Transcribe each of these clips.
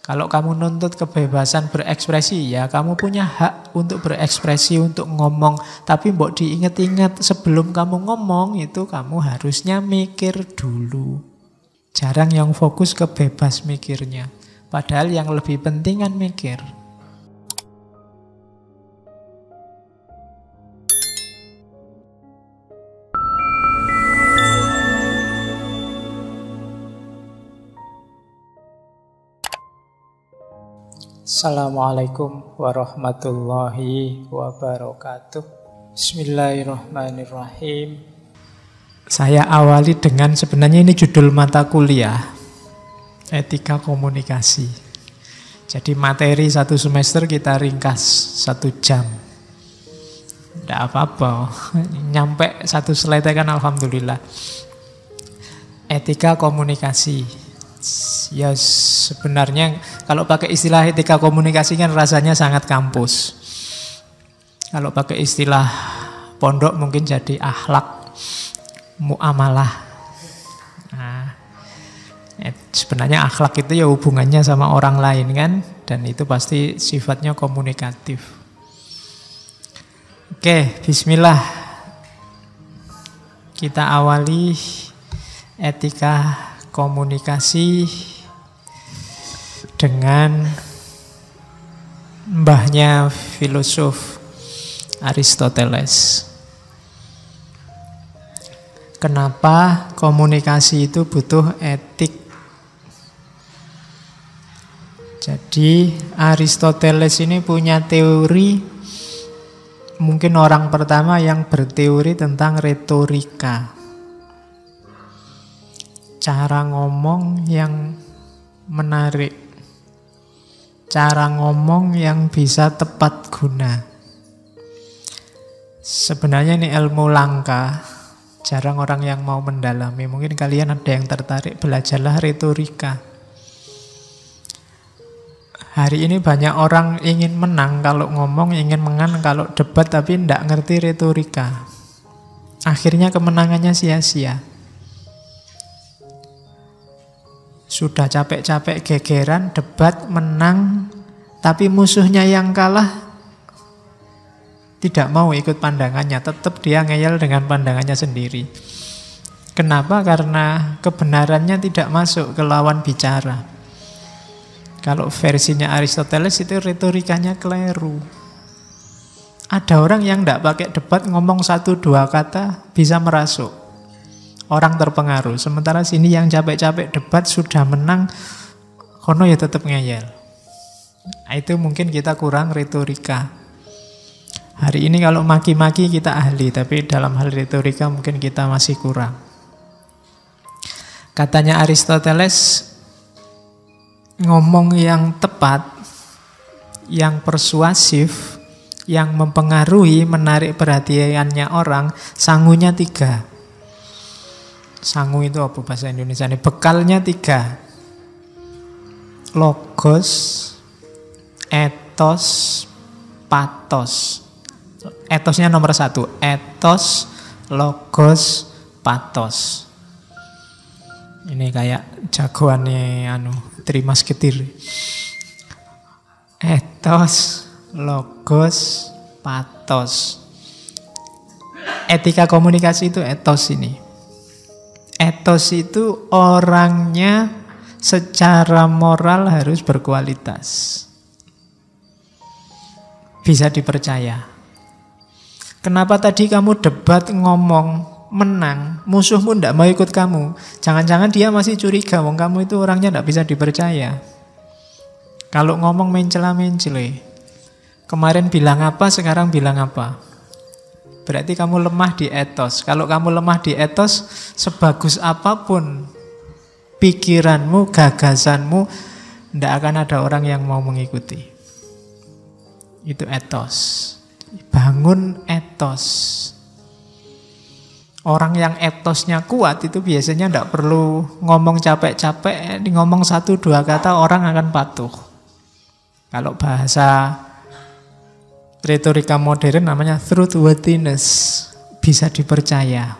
Kalau kamu nuntut kebebasan berekspresi, ya kamu punya hak untuk berekspresi, untuk ngomong. Tapi mbok diinget-inget, sebelum kamu ngomong itu kamu harusnya mikir dulu. Jarang yang fokus ke bebas mikirnya. Padahal yang lebih penting kan mikir. Assalamualaikum warahmatullahi wabarakatuh. Bismillahirrahmanirrahim. Saya awali dengan, sebenarnya ini judul mata kuliah, etika komunikasi. Jadi materi satu semester kita ringkas 1 jam. Tidak apa-apa, nyampe 1 slide kan alhamdulillah. Etika komunikasi. Ya sebenarnya kalau pakai istilah etika komunikasi kan rasanya sangat kampus. Kalau pakai istilah pondok mungkin jadi akhlak muamalah. Nah, sebenarnya akhlak itu ya hubungannya sama orang lain kan, dan itu pasti sifatnya komunikatif. Oke, bismillah. Kita awali etika komunikasi dengan mbahnya filosof Aristoteles. Kenapa komunikasi itu butuh etik? Jadi Aristoteles ini punya teori, mungkin orang pertama yang berteori tentang retorika. Cara ngomong yang menarik, cara ngomong yang bisa tepat guna. Sebenarnya ini ilmu langka, jarang orang yang mau mendalami. Mungkin kalian ada yang tertarik, belajarlah retorika. Hari ini banyak orang ingin menang kalau ngomong, ingin menang kalau debat, tapi tidak ngerti retorika. Akhirnya kemenangannya sia-sia. Sudah capek-capek gegeran, debat, menang, tapi musuhnya yang kalah tidak mau ikut pandangannya, tetap dia ngeyel dengan pandangannya sendiri. Kenapa? Karena kebenarannya tidak masuk ke lawan bicara. Kalau versinya Aristoteles itu retorikanya keliru. Ada orang yang tidak pakai debat, ngomong 1-2 kata bisa merasuk. Orang terpengaruh. Sementara sini yang capek-capek debat sudah menang, kono ya tetap ngeyel. Nah, itu mungkin kita kurang retorika. Hari ini kalau maki-maki kita ahli, tapi dalam hal retorika mungkin kita masih kurang. Katanya Aristoteles, ngomong yang tepat, yang persuasif, yang mempengaruhi, menarik perhatiannya orang, sangunya 3. Sangu itu apa bahasa Indonesia ini? Bekalnya 3. Logos, etos, patos. Etosnya nomor 1. Etos, logos, patos. Ini kayak jagoannya Trimas Ketir. Etos, logos, patos. Etika komunikasi itu etos ini. Etos itu orangnya secara moral harus berkualitas. Bisa dipercaya. Kenapa tadi kamu debat ngomong menang, musuhmu tidak mau ikut kamu? Jangan-jangan dia masih curiga, wong kamu itu orangnya tidak bisa dipercaya. Kalau ngomong mencela-mencele, kemarin bilang apa, sekarang bilang apa? Berarti kamu lemah di etos. Kalau kamu lemah di etos, sebagus apapun pikiranmu, gagasanmu, tidak akan ada orang yang mau mengikuti. Itu etos. Bangun etos. Orang yang etosnya kuat itu biasanya tidak perlu ngomong capek-capek, ngomong 1-2 kata orang akan patuh. Kalau bahasa retorika modern namanya truthworthiness, bisa dipercaya.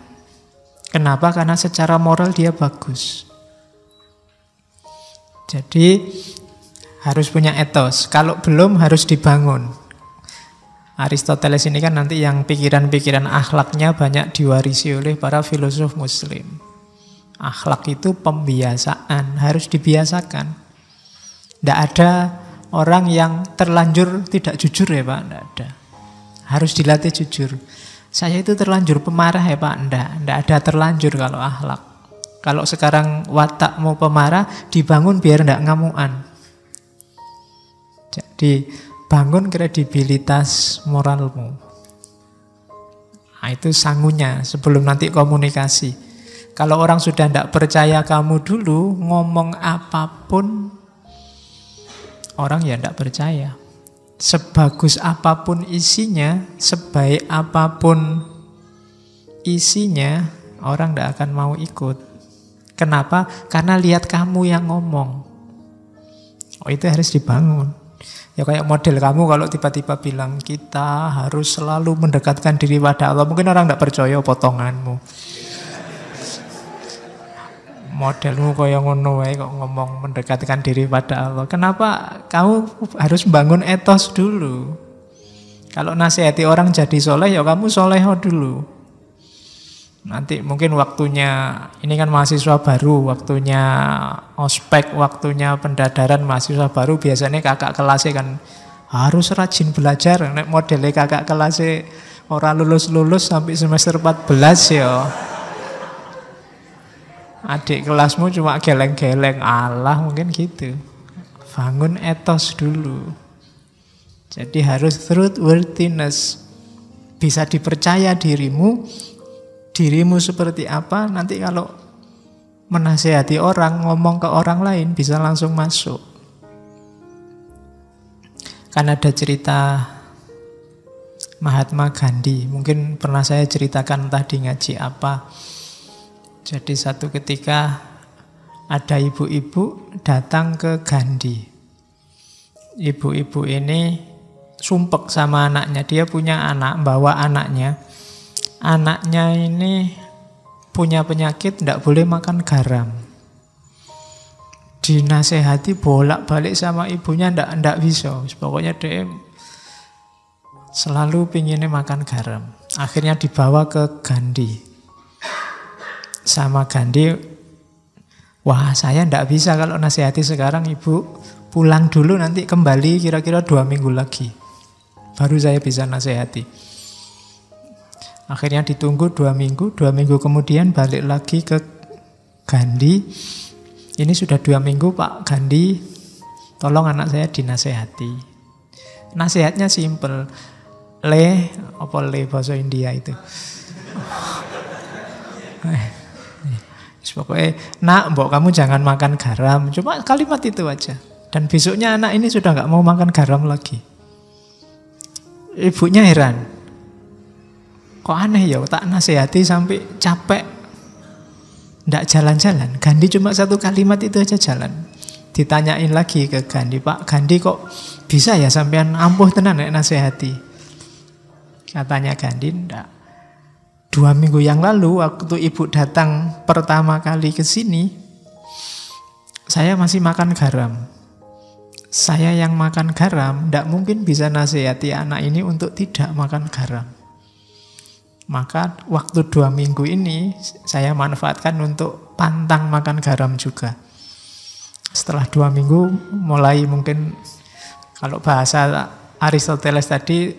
Kenapa? Karena secara moral dia bagus. Jadi Harus punya etos. Kalau belum harus dibangun. Aristoteles ini kan nanti yang pikiran-pikiran akhlaknya banyak diwarisi oleh para filosof muslim. Akhlak itu pembiasaan, harus dibiasakan. Tidak ada orang yang terlanjur tidak jujur ya Pak, tidak ada. Harus dilatih jujur. Saya itu terlanjur pemarah ya Pak, tidak ada terlanjur kalau akhlak. Kalau sekarang watak mau pemarah, dibangun biar tidak ngamuan. Jadi bangun kredibilitas moralmu. Nah, itu sangunya sebelum nanti komunikasi. Kalau orang sudah tidak percaya kamu dulu, ngomong apapun, orang ya tidak percaya. Sebagus apapun isinya, sebaik apapun isinya, orang tidak akan mau ikut. Kenapa? Karena lihat kamu yang ngomong. Oh, itu harus dibangun. Ya kayak model kamu kalau tiba-tiba bilang kita harus selalu mendekatkan diri pada Allah. Mungkin orang tidak percaya potonganmu. Modelmu kaya ngono wae kok ngomong mendekatkan diri pada Allah. Kenapa? Kamu harus membangun etos dulu. Kalau nasihati orang jadi soleh, ya kamu soleho dulu. Nanti mungkin waktunya, ini kan mahasiswa baru, waktunya ospek, waktunya pendadaran mahasiswa baru, biasanya kakak kelasnya kan harus rajin belajar. Nek modelnya kakak kelasnya orang lulus-lulus sampai semester 14 ya. Adik kelasmu cuma geleng-geleng, Allah mungkin gitu. Bangun etos dulu. Jadi harus truthworthiness. Bisa dipercaya dirimu seperti apa, nanti kalau menasihati orang, ngomong ke orang lain bisa langsung masuk. Kan ada cerita Mahatma Gandhi, mungkin pernah saya ceritakan tadi ngaji apa. Jadi satu ketika ada ibu-ibu datang ke Gandhi. Ibu-ibu ini sumpek sama anaknya. Dia punya anak, bawa anaknya. Anaknya ini punya penyakit, tidak boleh makan garam. Dinasehati bolak-balik sama ibunya, tidak bisa. Pokoknya dia selalu pinginnya makan garam. Akhirnya dibawa ke Gandhi. Sama Gandhi, wah saya tidak bisa kalau nasihati sekarang, ibu pulang dulu nanti kembali kira-kira 2 minggu lagi. Baru saya bisa nasihati. Akhirnya ditunggu 2 minggu, 2 minggu kemudian balik lagi ke Gandhi. Ini sudah 2 minggu Pak Gandhi, tolong anak saya dinasehati. Nasihatnya simple. Apa bahasa India itu? Pokoknya, nak, mbok kamu jangan makan garam. Cuma kalimat itu aja. Dan besoknya anak ini sudah nggak mau makan garam lagi. Ibunya heran. Kok aneh ya, tak nasihati sampai capek. Nggak jalan-jalan. Gandhi cuma 1 kalimat itu aja jalan. Ditanyain lagi ke Gandhi, Pak Gandhi kok bisa ya sampean ampuh tenan nek nasihati? Katanya Gandhi, enggak. 2 minggu yang lalu waktu ibu datang pertama kali ke sini, saya masih makan garam. Saya yang makan garam, tidak mungkin bisa nasihati anak ini untuk tidak makan garam. Maka waktu 2 minggu ini saya manfaatkan untuk pantang makan garam juga. Setelah 2 minggu mulai mungkin kalau bahasa Aristoteles tadi,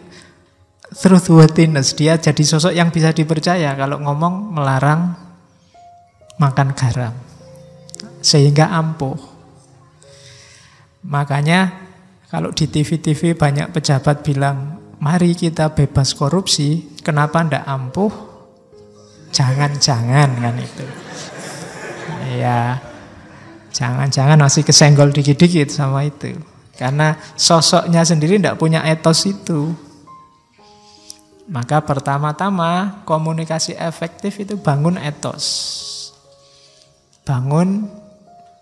truthworthiness, dia jadi sosok yang bisa dipercaya kalau ngomong melarang makan garam. Sehingga ampuh. Makanya kalau di TV-TV banyak pejabat bilang, mari kita bebas korupsi, kenapa ndak ampuh? Jangan-jangan kan itu. Ya, jangan-jangan masih kesenggol dikit-dikit sama itu. Karena sosoknya sendiri ndak punya etos itu. Maka pertama-tama komunikasi efektif itu bangun etos. Bangun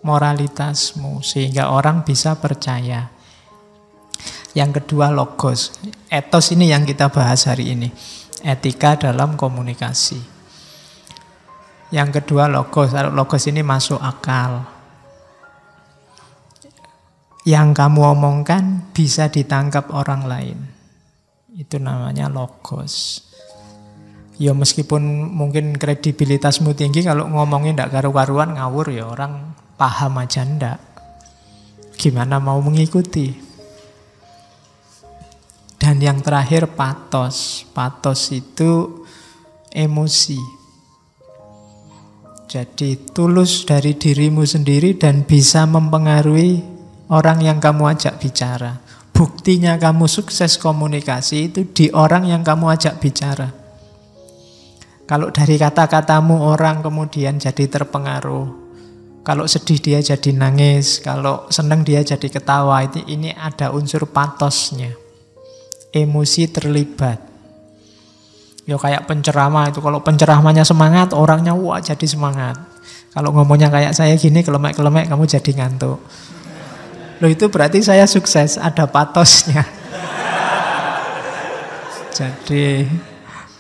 moralitasmu sehingga orang bisa percaya. Yang kedua logos. Etos ini yang kita bahas hari ini. Etika dalam komunikasi. Yang kedua logos. Logos ini masuk akal. yang kamu omongkan bisa ditangkap orang lain. Itu namanya logos. Ya meskipun mungkin kredibilitasmu tinggi, kalau ngomongin ndak karu-karuan ngawur ya orang paham aja ndak. Gimana mau mengikuti? Dan yang terakhir patos. Patos itu emosi. Jadi tulus dari dirimu sendiri dan bisa mempengaruhi orang yang kamu ajak bicara. Buktinya kamu sukses komunikasi itu di orang yang kamu ajak bicara. Kalau dari kata-katamu orang kemudian jadi terpengaruh. Kalau sedih dia jadi nangis, kalau senang dia jadi ketawa. Ini ada unsur patosnya. Emosi terlibat. Ya kayak penceramah itu, kalau penceramahnya semangat, orangnya wah jadi semangat. Kalau ngomongnya kayak saya gini, kelemek-kelemek, kamu jadi ngantuk. Loh itu berarti saya sukses, ada patosnya. Jadi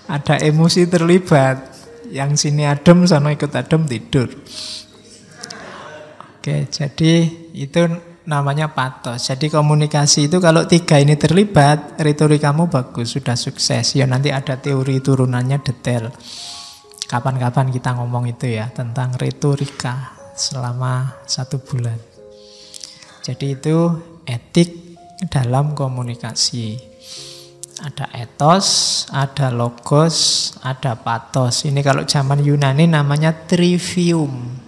ada emosi terlibat. Yang sini adem, sana ikut adem, tidur. Oke, jadi itu namanya patos. Jadi komunikasi itu kalau tiga ini terlibat, retorikamu bagus, sudah sukses. Ya nanti ada teori turunannya detail. Kapan-kapan kita ngomong itu ya, tentang retorika selama 1 bulan. Jadi itu etik dalam komunikasi. Ada etos, ada logos, ada patos. Ini kalau zaman Yunani namanya trivium.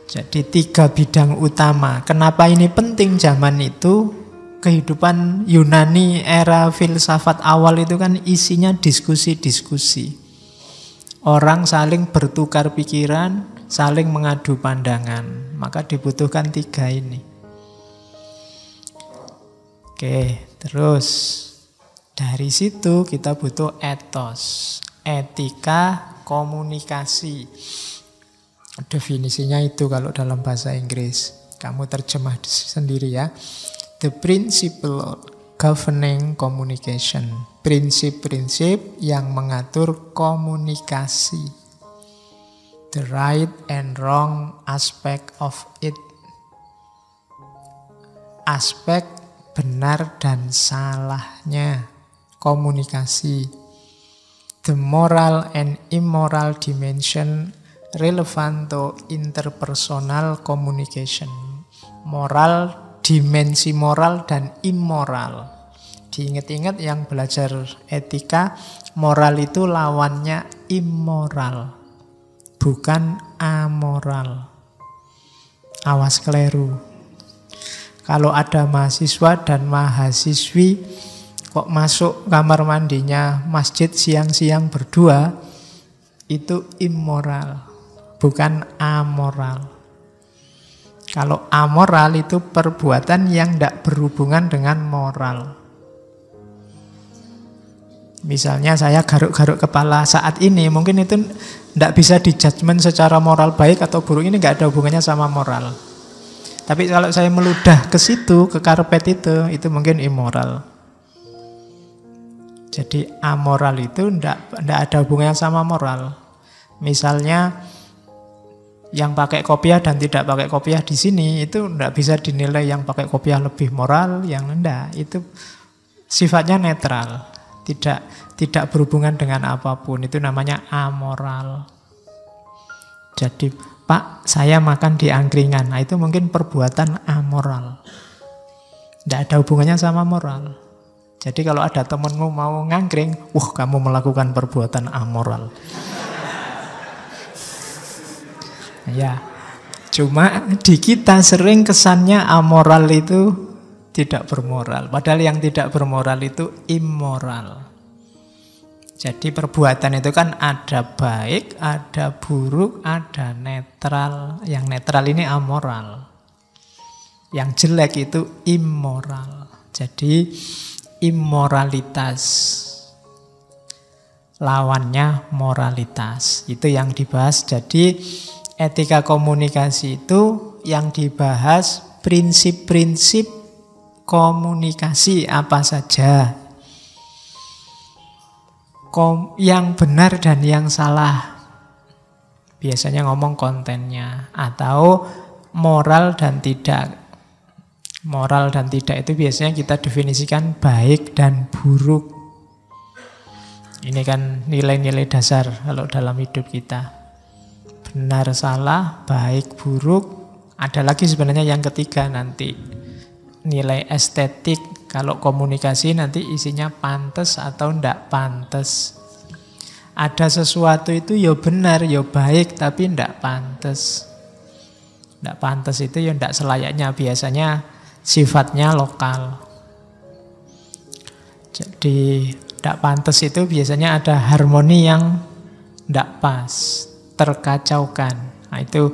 Jadi 3 bidang utama. Kenapa ini penting zaman itu? Kehidupan Yunani era filsafat awal itu kan isinya diskusi-diskusi. Orang saling bertukar pikiran, saling mengadu pandangan. Maka dibutuhkan 3 ini. Oke, terus dari situ kita butuh etos, etika komunikasi. Definisinya itu kalau dalam bahasa Inggris. Kamu terjemah sendiri ya. The principle governing communication. Prinsip-prinsip yang mengatur komunikasi. The right and wrong aspect of it. Aspek benar dan salahnya komunikasi. The moral and immoral dimension relevant to interpersonal communication. Moral, dimensi moral dan immoral. Diingat-ingat yang belajar etika, moral itu lawannya immoral, bukan amoral. Awas keliru. Kalau ada mahasiswa dan mahasiswi kok masuk kamar mandinya masjid siang-siang berdua, itu immoral, bukan amoral. Kalau amoral itu perbuatan yang tidak berhubungan dengan moral. Misalnya saya garuk-garuk kepala saat ini, mungkin itu tidak bisa dijudgment secara moral baik atau buruk, ini nggak ada hubungannya sama moral. Tapi kalau saya meludah ke situ, ke karpet itu mungkin immoral. Jadi amoral itu tidak ada hubungannya sama moral. Misalnya yang pakai kopiah dan tidak pakai kopiah di sini itu tidak bisa dinilai yang pakai kopiah lebih moral, yang tidak. Itu sifatnya netral, tidak berhubungan dengan apapun. Itu namanya amoral. Jadi Pak, saya makan di angkringan. Nah, itu mungkin perbuatan amoral. Tidak ada hubungannya sama moral. Jadi kalau ada temanmu mau ngangkring, wah kamu melakukan perbuatan amoral. Ya, cuma di kita sering kesannya amoral itu tidak bermoral. Padahal yang tidak bermoral itu immoral. Jadi perbuatan itu kan ada baik, ada buruk, ada netral. Yang netral ini amoral. Yang jelek itu immoral. Jadi immoralitas lawannya moralitas. Itu yang dibahas. Jadi etika komunikasi itu yang dibahas prinsip-prinsip komunikasi apa saja. Yang benar dan yang salah. Biasanya ngomong kontennya. Atau moral dan tidak Moral dan tidak itu biasanya kita definisikan baik dan buruk. Ini kan nilai-nilai dasar kalau dalam hidup kita. Benar, salah, baik, buruk. Ada lagi sebenarnya yang ketiga nanti. Nilai estetik. Kalau komunikasi nanti isinya pantas atau ndak pantas. Ada sesuatu itu ya benar, ya baik, tapi ndak pantas. Ndak pantas itu ya ndak selayaknya. Biasanya sifatnya lokal. Jadi ndak pantas itu biasanya ada harmoni yang ndak pas, terkacaukan. Nah, itu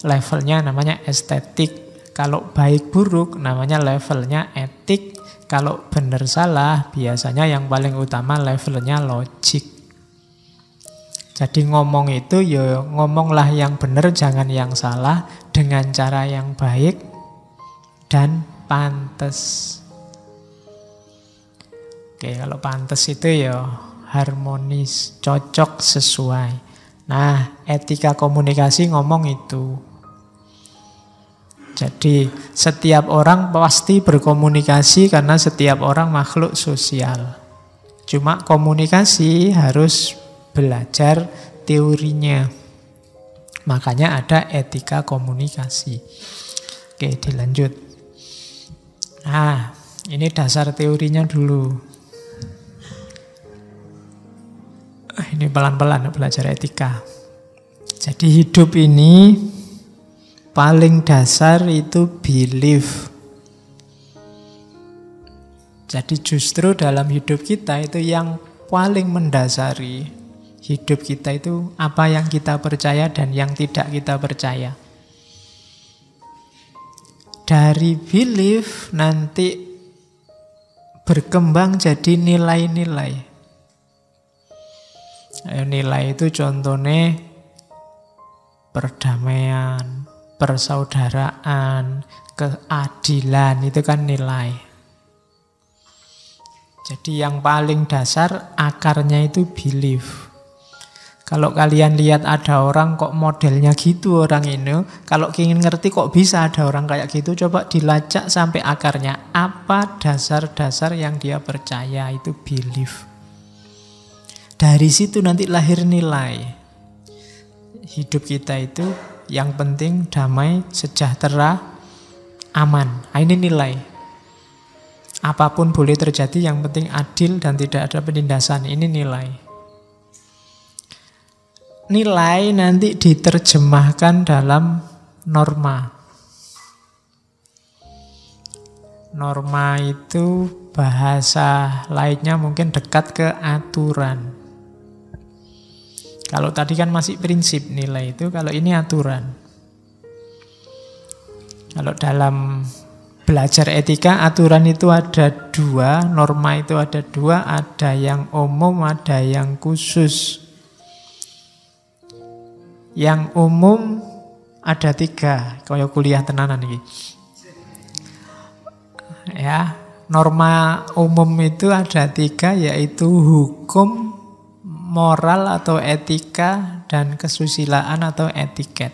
levelnya namanya estetik. Kalau baik buruk namanya levelnya etik. Kalau benar salah biasanya yang paling utama levelnya logik. Jadi ngomong itu ya ngomonglah yang benar, jangan yang salah, dengan cara yang baik dan pantas. Oke, kalau pantas itu ya harmonis, cocok, sesuai. Nah, etika komunikasi ngomong itu. Jadi setiap orang pasti berkomunikasi karena setiap orang makhluk sosial. Cuma komunikasi harus belajar teorinya. Makanya ada etika komunikasi. Oke, dilanjut. Nah, ini dasar teorinya dulu. Ini pelan-pelan belajar etika. Jadi hidup ini paling dasar itu belief. Jadi justru dalam hidup kita itu yang paling mendasari hidup kita itu apa yang kita percaya dan yang tidak kita percaya. Dari belief nanti berkembang jadi nilai-nilai. Nilai itu contohnya perdamaian, persaudaraan, keadilan, itu kan nilai. Jadi yang paling dasar akarnya itu belief. Kalau kalian lihat ada orang kok modelnya gitu orang ini, kalau ingin ngerti kok bisa ada orang kayak gitu, coba dilacak sampai akarnya. Apa dasar-dasar yang dia percaya, itu belief. Dari situ nanti lahir nilai. Hidup kita itu yang penting damai, sejahtera, aman. Nah, ini nilai. Apapun boleh terjadi, yang penting adil dan tidak ada penindasan. Ini nilai. Nilai nanti diterjemahkan dalam norma. Norma itu bahasa lainnya mungkin dekat ke aturan. Kalau tadi kan masih prinsip nilai itu, kalau ini aturan. Kalau dalam belajar etika, aturan itu ada dua, norma itu ada dua, ada yang umum, ada yang khusus. Yang umum ada tiga, kalau kuliah tenanan ini. Ya, norma umum itu ada tiga, yaitu hukum, moral atau etika, dan kesusilaan atau etiket.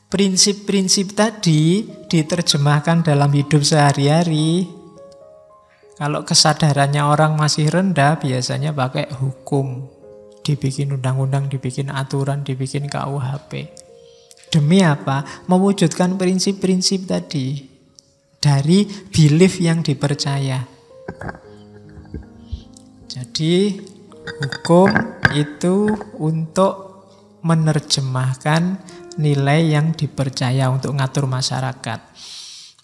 Prinsip-prinsip tadi diterjemahkan dalam hidup sehari-hari. Kalau kesadarannya orang masih rendah, biasanya pakai hukum. Dibikin undang-undang, dibikin aturan, dibikin KUHP. Demi apa? Mewujudkan prinsip-prinsip tadi dari belief yang dipercaya. Jadi hukum itu untuk menerjemahkan nilai yang dipercaya untuk ngatur masyarakat.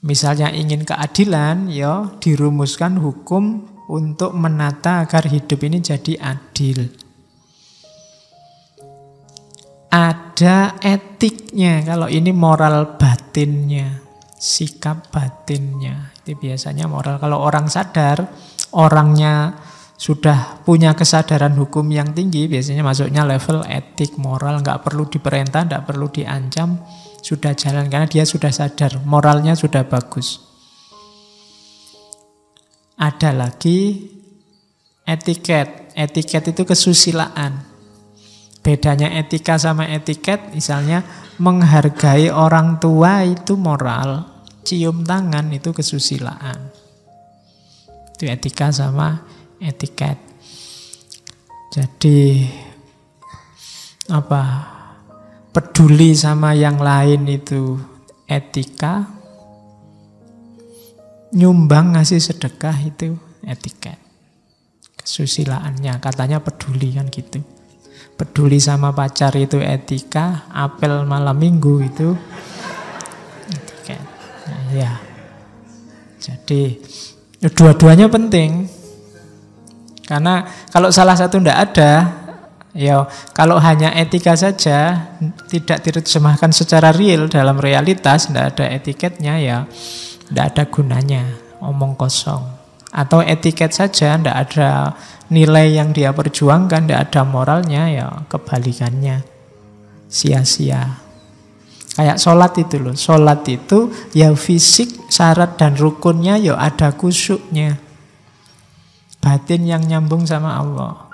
Misalnya ingin keadilan, ya dirumuskan hukum untuk menata agar hidup ini jadi adil. Ada etiknya, kalau ini moral batinnya, sikap batinnya. Itu biasanya moral. Kalau orang sadar, orangnya sudah punya kesadaran hukum yang tinggi, biasanya masuknya level etik, moral, nggak perlu diperintah, nggak perlu diancam, sudah jalan karena dia sudah sadar, moralnya sudah bagus. Ada lagi etiket. Etiket itu kesusilaan. Bedanya etika sama etiket, misalnya menghargai orang tua itu moral, cium tangan itu kesusilaan. Itu etika sama etiket. Jadi peduli sama yang lain itu etika, nyumbang ngasih sedekah itu etiket. Kesusilaannya katanya peduli kan gitu. Peduli sama pacar itu etika, apel malam minggu itu etiket. Nah, ya. Jadi dua-duanya penting. Karena kalau salah satu tidak ada, ya kalau hanya etika saja tidak diterjemahkan secara real dalam realitas, tidak ada etiketnya, ya tidak ada gunanya, omong kosong. Atau etiket saja tidak ada nilai yang dia perjuangkan, tidak ada moralnya, ya kebalikannya, sia-sia. Kayak sholat itu loh, sholat itu ya fisik, syarat dan rukunnya ya ada khusyuknya, batin yang nyambung sama Allah.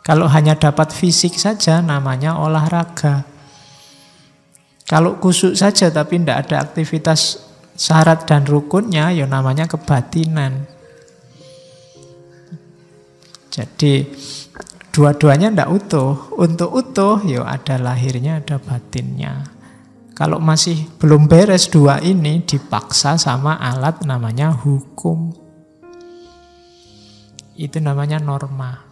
Kalau hanya dapat fisik saja namanya olahraga. Kalau khusyuk saja tapi tidak ada aktivitas syarat dan rukunnya, ya namanya kebatinan. Jadi dua-duanya tidak utuh. Untuk utuh ya ada lahirnya, ada batinnya. Kalau masih belum beres dua ini, dipaksa sama alat namanya hukum. Itu namanya norma.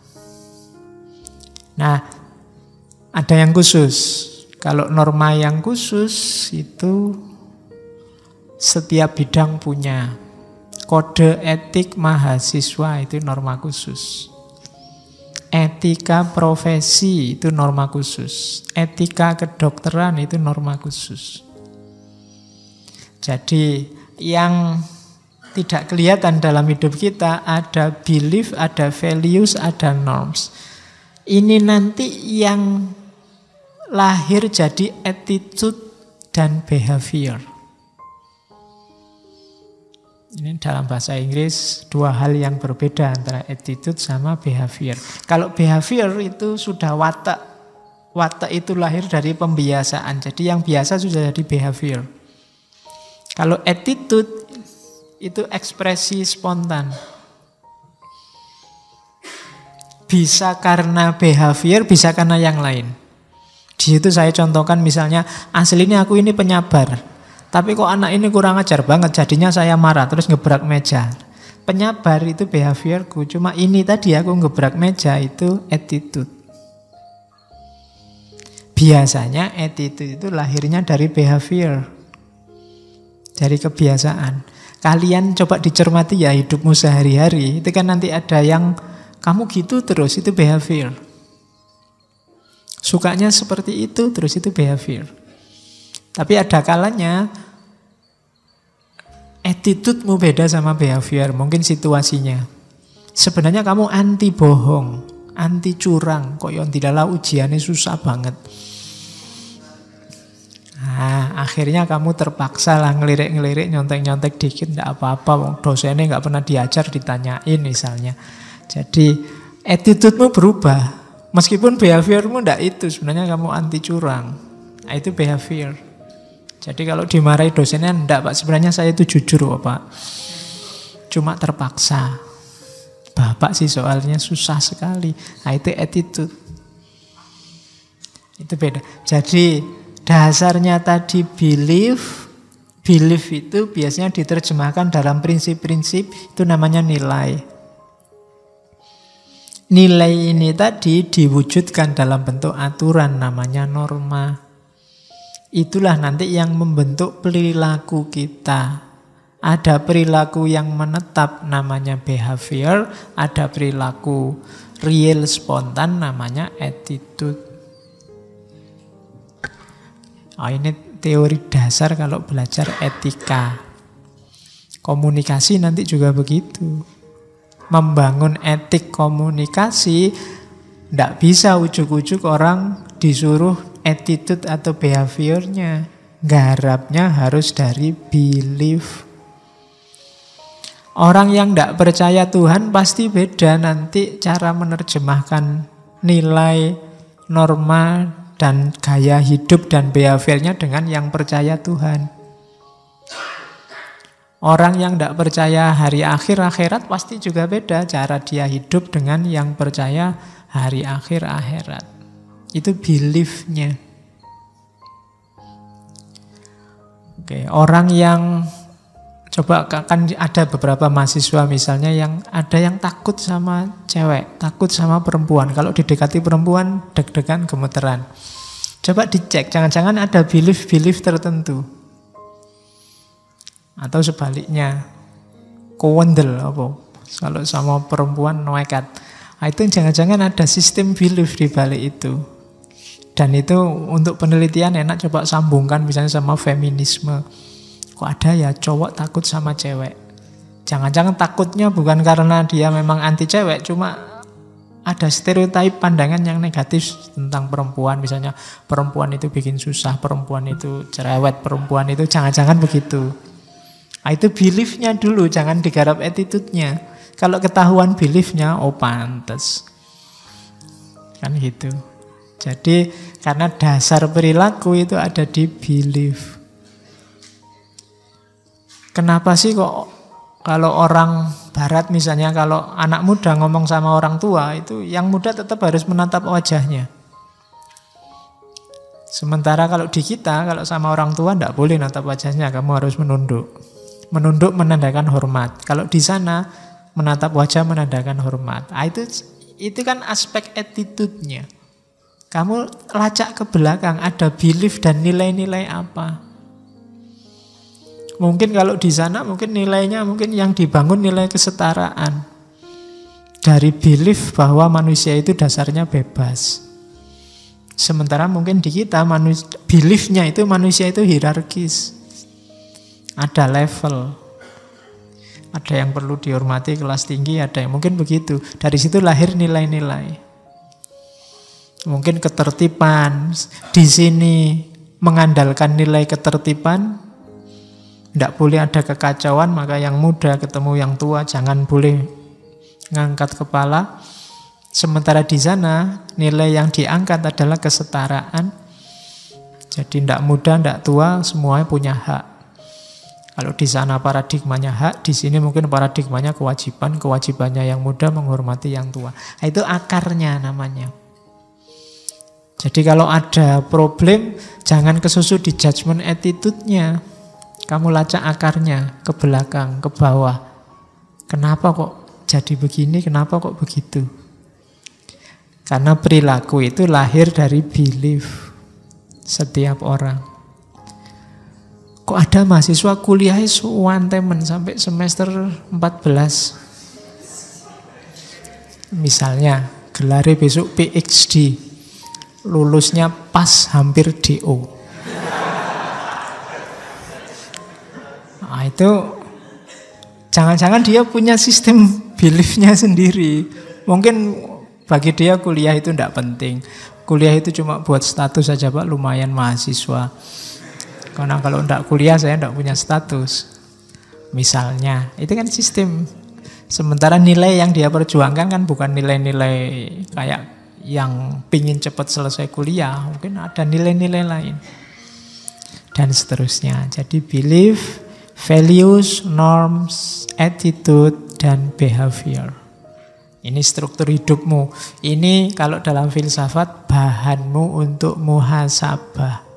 Nah, ada yang khusus. Kalau norma yang khusus itu setiap bidang punya. Kode etik mahasiswa itu norma khusus. Etika profesi itu norma khusus. Etika kedokteran itu norma khusus. Jadi yang tidak kelihatan dalam hidup kita ada belief, ada values, ada norms. Ini nanti yang lahir jadi attitude dan behavior. Ini dalam bahasa Inggris dua hal yang berbeda antara attitude sama behavior. Kalau behavior itu sudah watak. Watak itu lahir dari pembiasaan. Jadi yang biasa sudah jadi behavior. Kalau attitude itu ekspresi spontan. Bisa karena behavior, bisa karena yang lain. Di situ saya contohkan misalnya, aslinya aku ini penyabar. Tapi kok anak ini kurang ajar banget, jadinya saya marah, terus ngebrak meja. Penyabar itu behaviorku, cuma ini tadi aku ngebrak meja itu attitude. Biasanya attitude itu lahirnya dari behavior, dari kebiasaan. Kalian coba dicermati ya hidupmu sehari-hari, itu kan nanti ada yang kamu gitu terus, itu behavior. Sukanya seperti itu, terus itu behavior. Tapi ada kalanya attitude-mu beda sama behavior, mungkin situasinya. Sebenarnya kamu anti bohong, anti curang, kok yang tidaklah ujiannya susah banget. Nah, akhirnya kamu terpaksa lah ngelirik-ngelirik, nyontek-nyontek dikit, tidak apa-apa, dosennya nggak pernah diajar, ditanyain misalnya. Jadi attitude-mu berubah, meskipun behavior-mu tidak itu, sebenarnya kamu anti curang. Nah, itu behavior. Jadi kalau dimarahi dosennya, enggak Pak, sebenarnya saya itu jujur Pak. Cuma terpaksa. Bapak sih soalnya susah sekali. Nah itu attitude. Itu beda. Jadi dasarnya tadi belief. Belief itu biasanya diterjemahkan dalam prinsip-prinsip, itu namanya nilai. Nilai ini tadi diwujudkan dalam bentuk aturan, namanya norma. Itulah nanti yang membentuk perilaku kita. Ada perilaku yang menetap namanya behavior, ada perilaku real spontan namanya attitude. Oh, ini teori dasar kalau belajar etika. Komunikasi nanti juga begitu. Membangun etik komunikasi, tidak bisa ujuk-ujuk orang disuruh attitude atau behaviornya. Garapnya harus dari belief. Orang yang tidak percaya Tuhan pasti beda nanti cara menerjemahkan nilai, norma, dan gaya hidup dan behaviornya dengan yang percaya Tuhan. Orang yang tidak percaya hari akhir akhirat pasti juga beda cara dia hidup dengan yang percaya hari akhir akhirat. Itu belief-nya. Oke, orang yang coba kan ada beberapa mahasiswa misalnya yang ada yang takut sama cewek, takut sama perempuan. Kalau didekati perempuan deg-degan gemeteran. Coba dicek, jangan-jangan ada belief-belief tertentu. Atau sebaliknya, kowendel apa? Kalau sama perempuan nekat. Nah, itu jangan-jangan ada sistem belief di balik itu. Dan itu untuk penelitian enak coba sambungkan misalnya sama feminisme. Kok ada ya cowok takut sama cewek? Jangan-jangan takutnya bukan karena dia memang anti cewek, cuma ada stereotip pandangan yang negatif tentang perempuan. Misalnya perempuan itu bikin susah, perempuan itu cerewet, perempuan itu jangan-jangan begitu. Nah, itu belief-nya dulu, jangan digarap attitude-nya. Kalau ketahuan belief-nya, oh pantes. Kan gitu. Jadi karena dasar perilaku itu ada di belief. Kenapa sih kok kalau orang barat misalnya, kalau anak muda ngomong sama orang tua, itu yang muda tetap harus menatap wajahnya. Sementara kalau di kita, kalau sama orang tua tidak boleh natap wajahnya, kamu harus menunduk. Menunduk menandakan hormat. Kalau di sana menatap wajah menandakan hormat. Nah, itu kan aspek attitude-nya. Kamu lacak ke belakang, ada belief dan nilai-nilai apa. Mungkin kalau di sana mungkin nilainya mungkin yang dibangun nilai kesetaraan. Dari belief bahwa manusia itu dasarnya bebas. Sementara mungkin di kita belief-nya itu manusia itu hierarkis. Ada level. Ada yang perlu dihormati kelas tinggi, ada yang mungkin begitu. Dari situ lahir nilai-nilai. Mungkin ketertiban. Di sini mengandalkan nilai ketertiban. Tidak boleh ada kekacauan, maka yang muda ketemu yang tua jangan boleh ngangkat kepala. Sementara di sana nilai yang diangkat adalah kesetaraan. Jadi tidak muda, tidak tua, semuanya punya hak. Kalau di sana paradigmanya hak, di sini mungkin paradigmanya kewajiban. Kewajibannya yang muda menghormati yang tua. Nah, itu akarnya namanya. Jadi kalau ada problem, jangan kesusu di judgment attitude-nya. Kamu lacak akarnya ke belakang, ke bawah. Kenapa kok jadi begini, kenapa kok begitu? Karena perilaku itu lahir dari belief setiap orang. Kok ada mahasiswa kuliah suwantemen sampai semester 14. Misalnya, gelarnya besok PhD. Lulusnya pas hampir DO. Nah, itu jangan-jangan dia punya sistem belief-nya sendiri. Mungkin bagi dia kuliah itu tidak penting. Kuliah itu cuma buat status saja, Pak, lumayan mahasiswa. Karena kalau tidak kuliah saya tidak punya status. Misalnya, itu kan sistem. Sementara nilai yang dia perjuangkan kan bukan nilai-nilai kayak yang pingin cepat selesai kuliah. Mungkin ada nilai-nilai lain. Dan seterusnya. Jadi belief, values, norms, attitude, dan behavior. Ini struktur hidupmu. Ini kalau dalam filsafat bahanmu untuk muhasabah.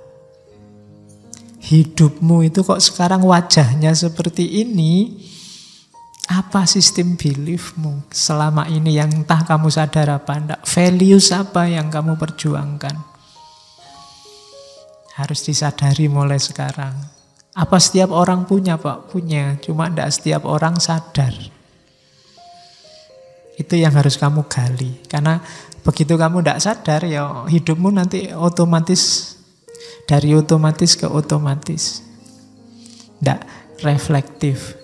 Hidupmu itu kok sekarang wajahnya seperti ini. Apa sistem beliefmu selama ini yang entah kamu sadar apa enggak? Values apa yang kamu perjuangkan? Harus disadari mulai sekarang. Apa setiap orang punya, Pak? Punya, cuma enggak setiap orang sadar. Itu yang harus kamu gali. Karena begitu kamu enggak sadar, ya hidupmu nanti otomatis dari otomatis ke otomatis. Enggak reflektif.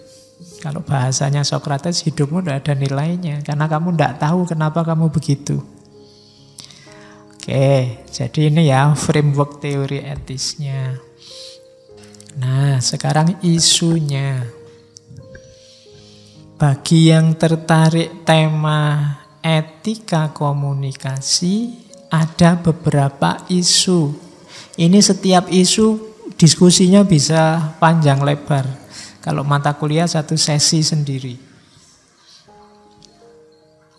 Kalau bahasanya Socrates, hidupmu tidak ada nilainya. Karena kamu tidak tahu kenapa kamu begitu. Oke, jadi ini ya framework teori etisnya. Nah, sekarang isunya. Bagi yang tertarik tema etika komunikasi, ada beberapa isu. Ini setiap isu diskusinya bisa panjang lebar. Kalau mata kuliah satu sesi sendiri.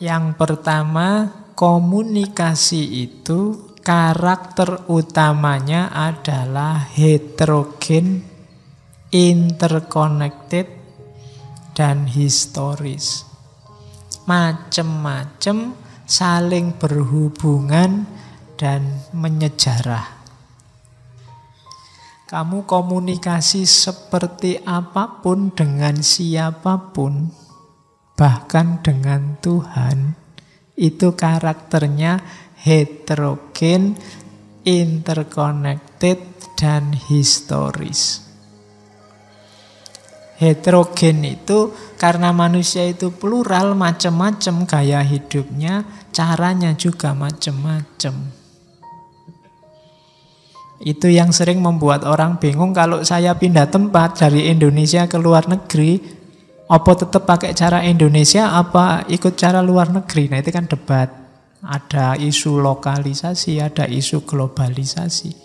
Yang pertama, komunikasi itu karakter utamanya adalah heterogen, interconnected, dan historis. Macem-macem, saling berhubungan, dan menyejarah. Kamu komunikasi seperti apapun dengan siapapun, bahkan dengan Tuhan, itu karakternya heterogen, interconnected, dan historis. Heterogen itu karena manusia itu plural, macam-macam gaya hidupnya, caranya juga macam-macam. Itu yang sering membuat orang bingung kalau saya pindah tempat dari Indonesia ke luar negeri, apa tetap pakai cara Indonesia, apa ikut cara luar negeri. Nah itu kan debat. Ada isu lokalisasi, ada isu globalisasi.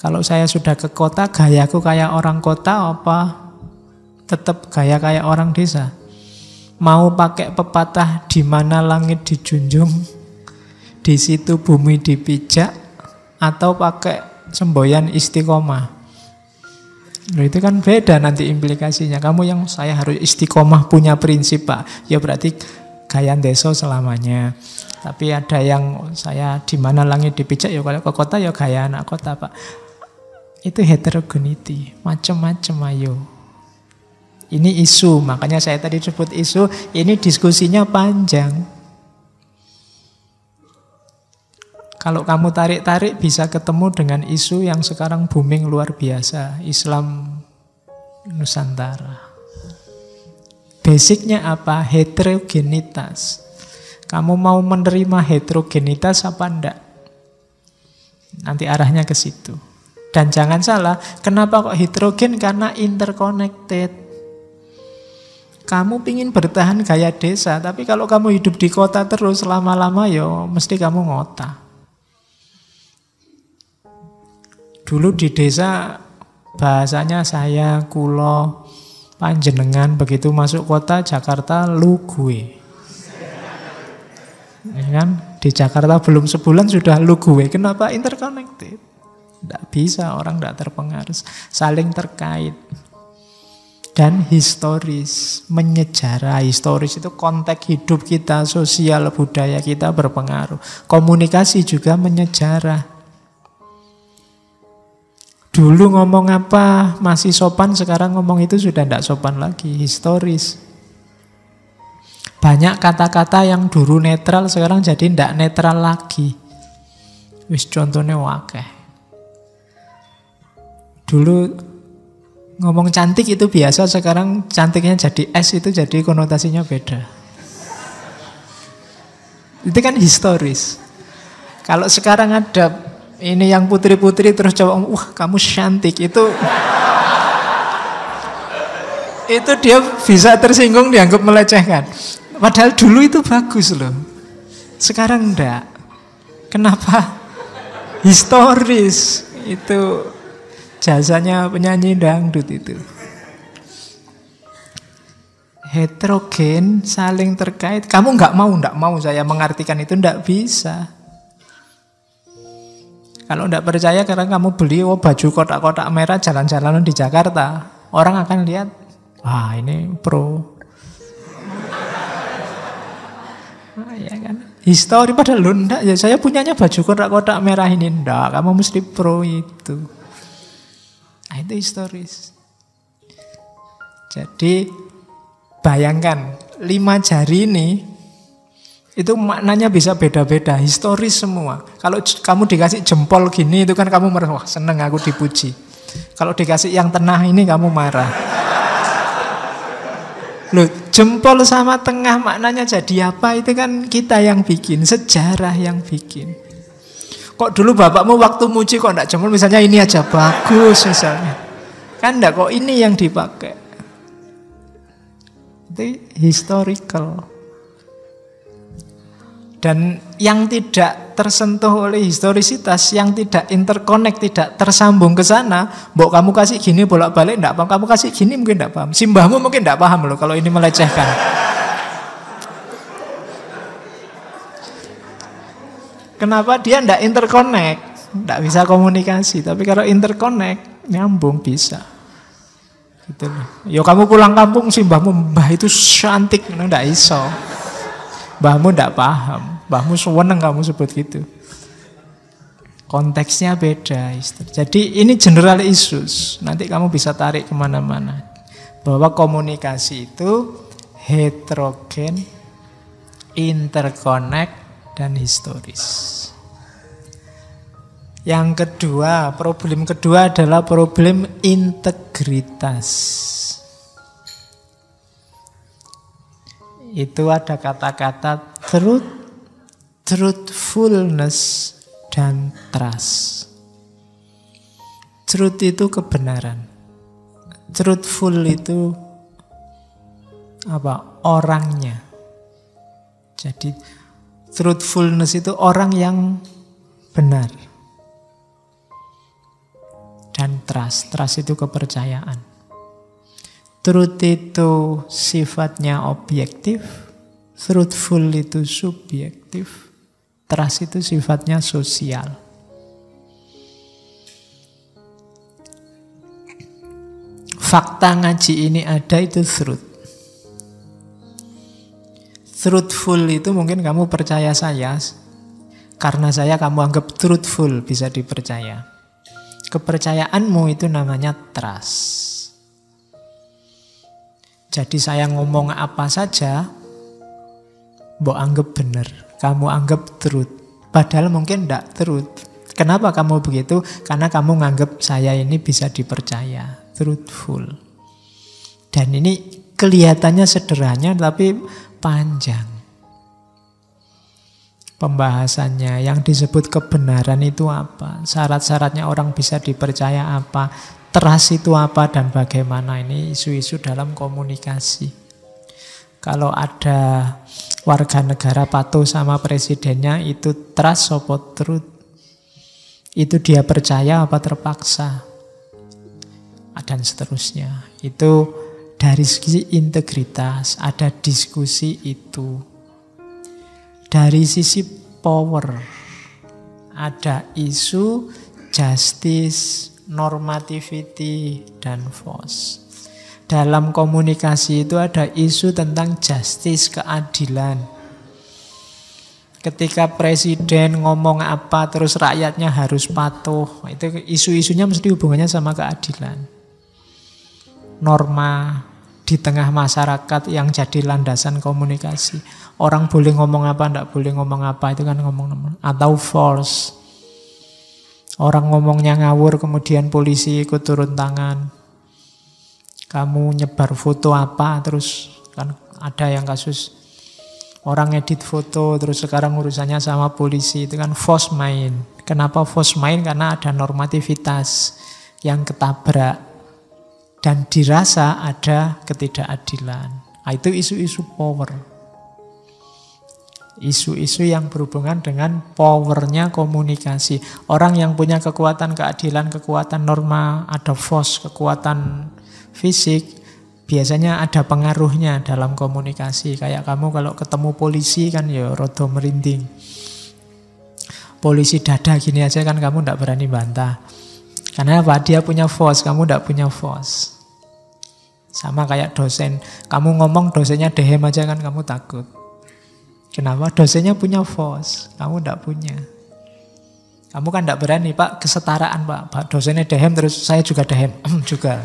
Kalau saya sudah ke kota, gayaku kayak orang kota, apa tetap gaya kayak orang desa? Mau pakai pepatah di mana langit dijunjung, di situ bumi dipijak, atau pakai semboyan istiqomah. Loh, itu kan beda nanti implikasinya. Kamu yang saya harus istiqomah punya prinsip Pak, ya berarti gaya deso selamanya. Tapi ada yang saya di mana langit dipijak, ya kalau ke kota ya gaya anak kota Pak. Itu heterogeneity, macam-macam ayo. Ini isu, makanya saya tadi sebut isu, ini diskusinya panjang. Kalau kamu tarik-tarik bisa ketemu dengan isu yang sekarang booming luar biasa, Islam Nusantara. Basicnya apa? Heterogenitas. Kamu mau menerima heterogenitas apa enggak? Nanti arahnya ke situ. Dan jangan salah, kenapa kok heterogen? Karena interconnected. Kamu pingin bertahan gaya desa, tapi kalau kamu hidup di kota terus lama-lama ya mesti kamu ngota. Dulu di desa bahasanya saya, kulo, panjenengan, begitu masuk kota Jakarta lu gue. Ya kan? Di Jakarta belum sebulan sudah lu gue. Kenapa? Interconnected. Tidak bisa, orang tidak terpengaruh. Saling terkait. Dan historis, menyejarah. Historis itu konteks hidup kita, sosial, budaya kita berpengaruh. Komunikasi juga menyejarah. Dulu ngomong apa masih sopan, sekarang ngomong itu sudah tidak sopan lagi, historis. Banyak kata-kata yang dulu netral sekarang jadi tidak netral lagi. Wis contohnya wakeh. Dulu ngomong cantik itu biasa, sekarang cantiknya jadi S, itu jadi konotasinya beda. Itu kan historis. Kalau sekarang ada ini yang putri-putri terus cowok, wah kamu cantik, itu dia bisa tersinggung, dianggap melecehkan. Padahal dulu itu bagus loh. Sekarang enggak. Kenapa? Historis. Itu jasanya penyanyi dangdut itu. Heterogen, saling terkait. Kamu enggak mau saya mengartikan itu, enggak bisa. Kalau enggak percaya karena kamu beli baju kotak-kotak merah jalan-jalan di Jakarta, orang akan lihat, wah ini pro. Ya kan? Histori padahal lu enggak, ya saya punyanya baju kotak-kotak merah ini, enggak, kamu mesti pro itu. Nah, itu historis. Jadi bayangkan 5 jari ini itu maknanya bisa beda-beda, historis semua. Kalau kamu dikasih jempol gini itu kan kamu merasa, wah seneng aku dipuji. Kalau dikasih yang tengah ini kamu marah. Loh, jempol sama tengah maknanya jadi apa? Itu kan kita yang bikin, sejarah yang bikin. Kok dulu bapakmu waktu muji kok enggak jempol, misalnya ini aja bagus misalnya. Kan enggak, kok ini yang dipakai. Itu historical. Dan yang tidak tersentuh oleh historisitas, yang tidak interconnect, tidak tersambung ke sana, mbok kamu kasih gini bolak-balik enggak paham, kamu kasih gini mungkin enggak paham. Simbahmu mungkin enggak paham loh kalau ini melecehkan. Kenapa dia enggak interconnect? Enggak bisa komunikasi, tapi kalau interconnect nyambung bisa. Gitu loh. Yo kamu pulang kampung simbahmu, mbah itu cantik, enggak iso. Mbahmu enggak paham. Mbahmu seneng kamu sebut gitu. Konteksnya beda. Jadi ini general issues. Nanti kamu bisa tarik kemana-mana. Bahwa komunikasi itu heterogen, interconnect, dan historis. Yang kedua, problem kedua adalah problem integritas. Itu ada kata-kata truth, truthfulness, dan trust. Truth itu kebenaran. Truthful itu apa? Orangnya. Jadi truthfulness itu orang yang benar. Dan trust itu kepercayaan. Truth itu sifatnya objektif, truthful itu subjektif, trust itu sifatnya sosial. Fakta ngaji ini ada itu truth. Truthful itu mungkin kamu percaya saya, karena saya kamu anggap truthful, bisa dipercaya. Kepercayaanmu itu namanya trust. Jadi saya ngomong apa saja, mbok anggap benar, kamu anggap truth. Padahal mungkin tidak truth. Kenapa kamu begitu? Karena kamu nganggap saya ini bisa dipercaya, truthful. Dan ini kelihatannya sederhana tapi panjang. Pembahasannya yang disebut kebenaran itu apa? Syarat-syaratnya orang bisa dipercaya apa? Trust itu apa dan bagaimana? Ini isu-isu dalam komunikasi. Kalau ada warga negara patuh sama presidennya, itu trust apa truth? Itu dia percaya apa terpaksa? Dan seterusnya. Itu dari sisi integritas, ada diskusi itu. Dari sisi power, ada isu justice, normativity, dan force. Dalam komunikasi itu ada isu tentang justice, keadilan. Ketika presiden ngomong apa terus rakyatnya harus patuh, itu isu-isunya mesti hubungannya sama keadilan. Norma di tengah masyarakat yang jadi landasan komunikasi. Orang boleh ngomong apa, enggak boleh ngomong apa, itu kan ngomong. Atau force. Orang ngomongnya ngawur, kemudian polisi ikut turun tangan. Kamu nyebar foto apa, terus kan ada yang kasus orang edit foto, terus sekarang urusannya sama polisi. Itu kan false mind. Kenapa false mind? Karena ada normativitas yang ketabrak. Dan dirasa ada ketidakadilan. Nah, itu isu-isu power. Isu-isu yang berhubungan dengan powernya komunikasi. Orang yang punya kekuatan keadilan, kekuatan norma, ada force, kekuatan fisik, biasanya ada pengaruhnya dalam komunikasi. Kayak kamu kalau ketemu polisi kan ya rada merinding. Polisi dada gini aja kan kamu tidak berani bantah. Karena apa? Dia punya force, kamu tidak punya force. Sama kayak dosen. Kamu ngomong dosennya dehem aja kan kamu takut. Kenapa? Dosennya punya force, kamu tidak punya. Kamu kan tidak berani, Pak, kesetaraan Pak. Dosennya dehem terus saya juga dehem. Juga.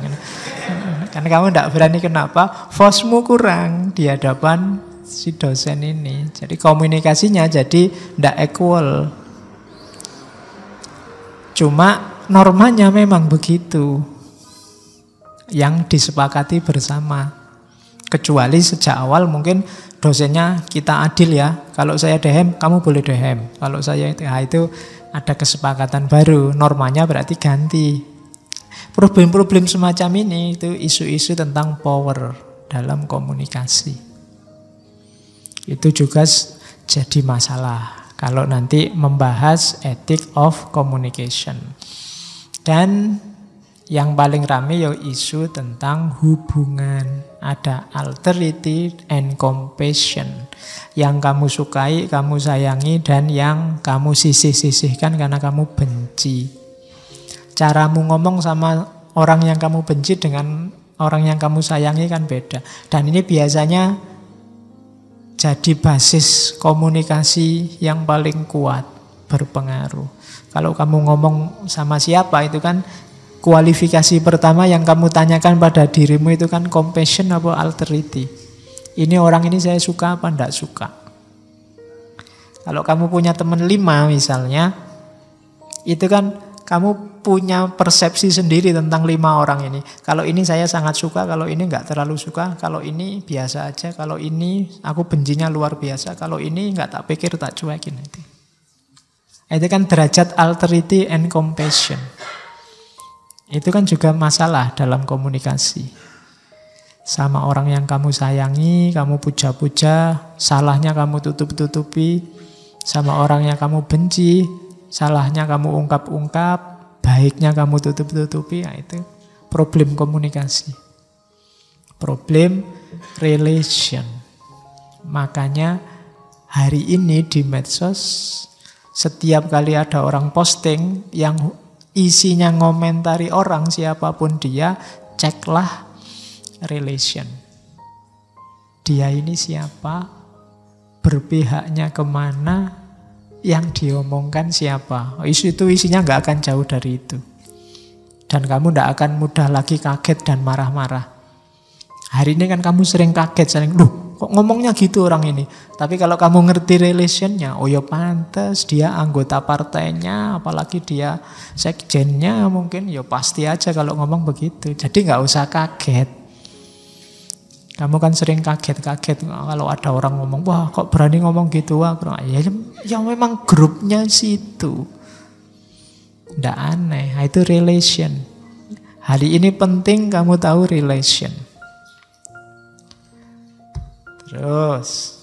Karena kamu tidak berani, kenapa? Force-mu kurang di hadapan si dosen ini. Jadi komunikasinya jadi tidak equal. Cuma normanya memang begitu. Yang disepakati bersama. Kecuali sejak awal mungkin dosennya kita adil ya. Kalau saya dehem, kamu boleh dehem. Kalau saya itu ada kesepakatan baru. Normanya berarti ganti. Problem-problem semacam ini itu isu-isu tentang power dalam komunikasi. Itu juga jadi masalah kalau nanti membahas ethic of communication. Dan yang paling rame ya isu tentang hubungan. Ada alterity and compassion. Yang kamu sukai, kamu sayangi, dan yang kamu sisih-sisihkan karena kamu benci. Caramu ngomong sama orang yang kamu benci dengan orang yang kamu sayangi kan beda. Dan ini biasanya jadi basis komunikasi yang paling kuat, berpengaruh. Kalau kamu ngomong sama siapa itu kan kualifikasi pertama yang kamu tanyakan pada dirimu itu kan compassion apa alterity. Ini orang ini saya suka apa enggak suka. Kalau kamu punya teman 5 misalnya, itu kan kamu punya persepsi sendiri tentang 5 orang ini. Kalau ini saya sangat suka, kalau ini enggak terlalu suka, kalau ini biasa aja, kalau ini aku bencinya luar biasa, kalau ini enggak tak pikir tak cuekin. Itu kan derajat alterity and compassion. Itu kan juga masalah dalam komunikasi. Sama orang yang kamu sayangi, kamu puja-puja, salahnya kamu tutup-tutupi. Sama orang yang kamu benci, salahnya kamu ungkap-ungkap, baiknya kamu tutup-tutupi. Nah, itu problem komunikasi. Problem relation. Makanya hari ini di medsos, setiap kali ada orang posting yang isinya ngomentari orang siapapun dia, ceklah relation. Dia ini siapa, berpihaknya kemana, yang diomongkan siapa. Isu itu isinya nggak akan jauh dari itu. Dan kamu nggak akan mudah lagi kaget dan marah-marah. Hari ini kan kamu sering kaget, sering, kok ngomongnya gitu orang ini. Tapi kalau kamu ngerti relationnya, oh ya pantes, dia anggota partainya, apalagi dia sekjennya mungkin, ya pasti aja kalau ngomong begitu. Jadi nggak usah kaget. Kamu kan sering kaget-kaget kalau ada orang ngomong, wah kok berani ngomong gitu, wah ya memang grupnya situ. Nggak aneh, itu relation. Hari ini penting kamu tahu relation. Terus,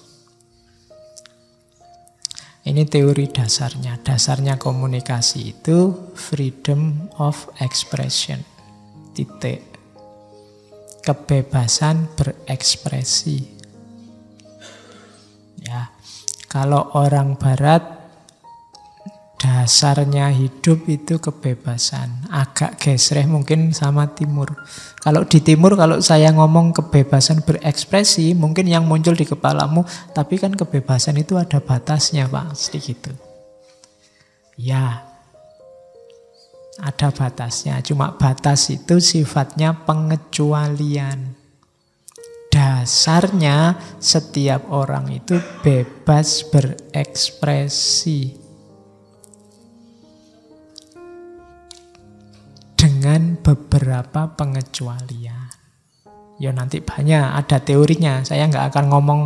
ini teori dasarnya. Dasarnya komunikasi itu freedom of expression. Titik. Kebebasan berekspresi. Ya, kalau orang barat dasarnya hidup itu kebebasan. Agak gesreh mungkin sama timur. Kalau di timur, kalau saya ngomong kebebasan berekspresi, mungkin yang muncul di kepalamu, tapi kan kebebasan itu ada batasnya, Pak. Sedikit. Ya, ada batasnya. Cuma batas itu sifatnya pengecualian. Dasarnya setiap orang itu bebas berekspresi. Dengan beberapa pengecualian. Ya nanti banyak, ada teorinya. Saya nggak akan ngomong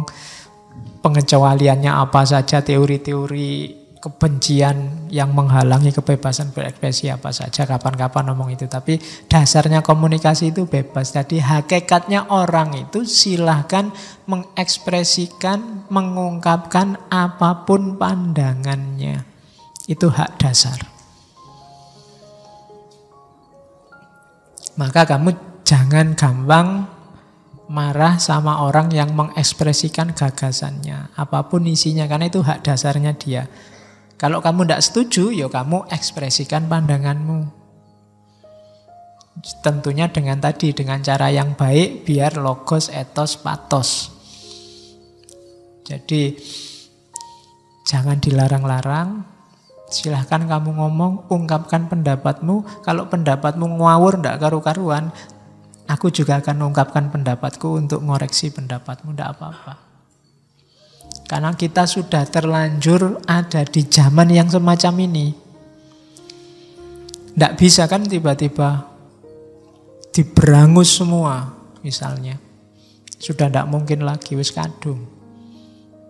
pengecualiannya apa saja, teori-teori kebencian yang menghalangi kebebasan berekspresi apa saja, kapan-kapan ngomong itu. Tapi dasarnya komunikasi itu bebas. Jadi hakikatnya orang itu silahkan mengekspresikan, mengungkapkan apapun pandangannya. Itu hak dasar. Maka kamu jangan gampang marah sama orang yang mengekspresikan gagasannya. Apapun isinya, karena itu hak dasarnya dia. Kalau kamu tidak setuju, ya kamu ekspresikan pandanganmu. Tentunya dengan cara yang baik, biar logos, etos, patos. Jadi, jangan dilarang-larang. Silahkan kamu ngomong, ungkapkan pendapatmu. Kalau pendapatmu ngawur, tidak karu-karuan, aku juga akan ungkapkan pendapatku untuk ngoreksi pendapatmu, tidak apa-apa. Karena kita sudah terlanjur ada di zaman yang semacam ini. Tidak bisa kan tiba-tiba diberangus semua, misalnya. Sudah tidak mungkin lagi, wis kadung.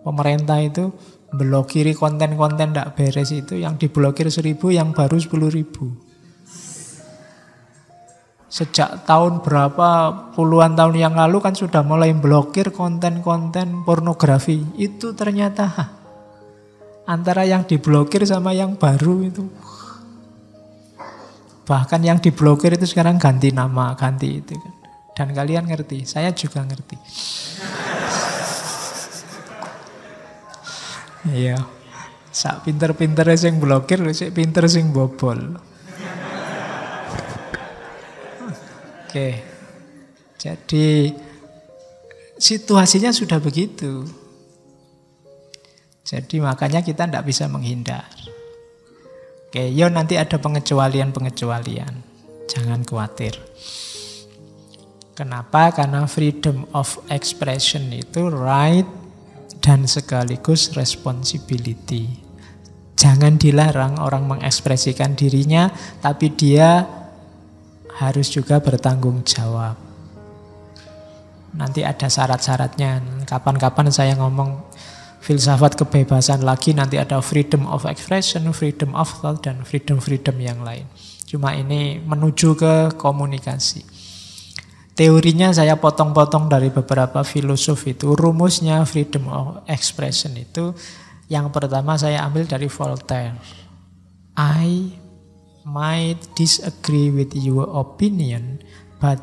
Pemerintah itu blokiri konten-konten tidak beres itu, yang diblokir 1.000, yang baru 10.000. Sejak tahun berapa, puluhan tahun yang lalu kan sudah mulai blokir konten-konten pornografi. Itu ternyata Antara yang diblokir sama yang baru itu. Bahkan yang diblokir itu sekarang ganti nama, ganti itu kan. Dan kalian ngerti, saya juga ngerti. Iya. Sak pinter-pintere sing blokir, sik pinter sing bobol. Oke. Jadi situasinya sudah begitu. Jadi makanya kita tidak bisa menghindar. Oke, yo nanti ada pengecualian-pengecualian. Jangan khawatir. Kenapa? Karena freedom of expression itu right dan sekaligus responsibility. Jangan dilarang orang mengekspresikan dirinya, tapi dia harus juga bertanggung jawab. Nanti ada syarat-syaratnya. Kapan-kapan saya ngomong filsafat kebebasan lagi, nanti ada freedom of expression, freedom of thought, dan freedom-freedom yang lain. Cuma ini menuju ke komunikasi. Teorinya saya potong-potong dari beberapa filosof itu. Rumusnya freedom of expression itu, yang pertama saya ambil dari Voltaire. I might disagree with your opinion, but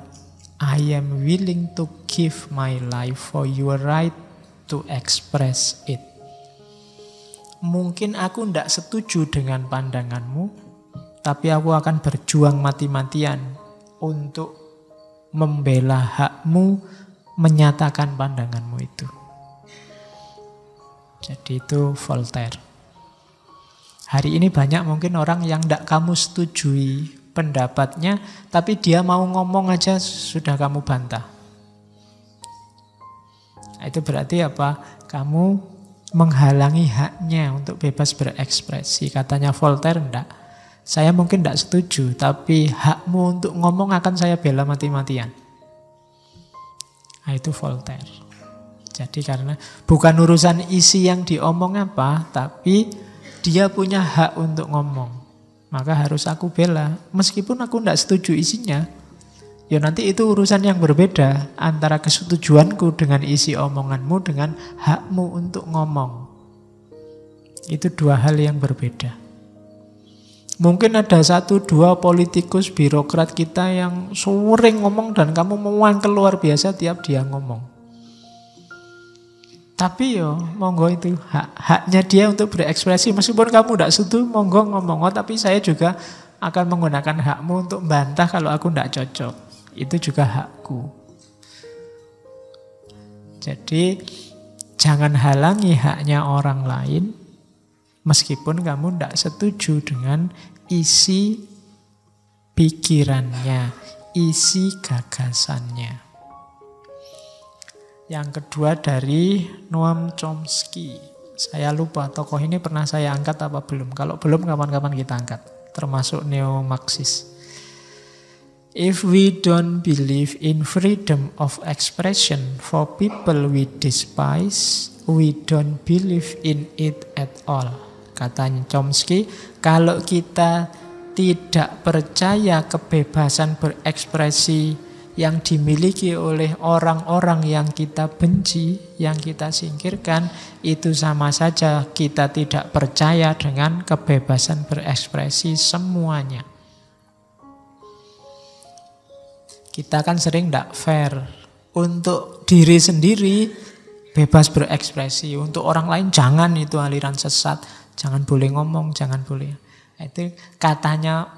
I am willing to give my life for your right to express it. Mungkin aku tidak setuju dengan pandanganmu, tapi aku akan berjuang mati-matian untuk membela hakmu menyatakan pandanganmu itu. Jadi itu Voltaire. Hari ini banyak mungkin orang yang tidak kamu setujui pendapatnya, tapi dia mau ngomong aja sudah kamu bantah. Itu berarti apa? Kamu menghalangi haknya untuk bebas berekspresi. Katanya Voltaire, enggak. Saya mungkin tidak setuju, tapi hakmu untuk ngomong akan saya bela mati-matian. Nah, itu Voltaire. Jadi karena bukan urusan isi yang diomong apa, tapi dia punya hak untuk ngomong. Maka harus aku bela, meskipun aku tidak setuju isinya. Ya nanti itu urusan yang berbeda antara kesetujuanku dengan isi omonganmu dengan hakmu untuk ngomong. Itu dua hal yang berbeda. Mungkin ada 1-2 politikus birokrat kita yang sering ngomong dan kamu mewangkel luar biasa tiap dia ngomong. Tapi yo monggo itu haknya dia untuk berekspresi. Meskipun kamu tidak setuju, monggo ngomong. Oh, tapi saya juga akan menggunakan hakmu untuk membantah kalau aku tidak cocok. Itu juga hakku. Jadi jangan halangi haknya orang lain meskipun kamu tidak setuju dengan isi pikirannya, isi gagasannya. Yang kedua dari Noam Chomsky. Saya lupa tokoh ini pernah saya angkat apa belum. Kalau belum kapan-kapan kita angkat. Termasuk neo-Marxis. If we don't believe in freedom of expression for people we despise, we don't believe in it at all. Katanya Chomsky, kalau kita tidak percaya kebebasan berekspresi yang dimiliki oleh orang-orang yang kita benci, yang kita singkirkan, itu sama saja kita tidak percaya dengan kebebasan berekspresi semuanya. Kita kan sering tidak fair. Untuk diri sendiri bebas berekspresi, untuk orang lain jangan, itu aliran sesat, jangan boleh ngomong, jangan boleh. Itu katanya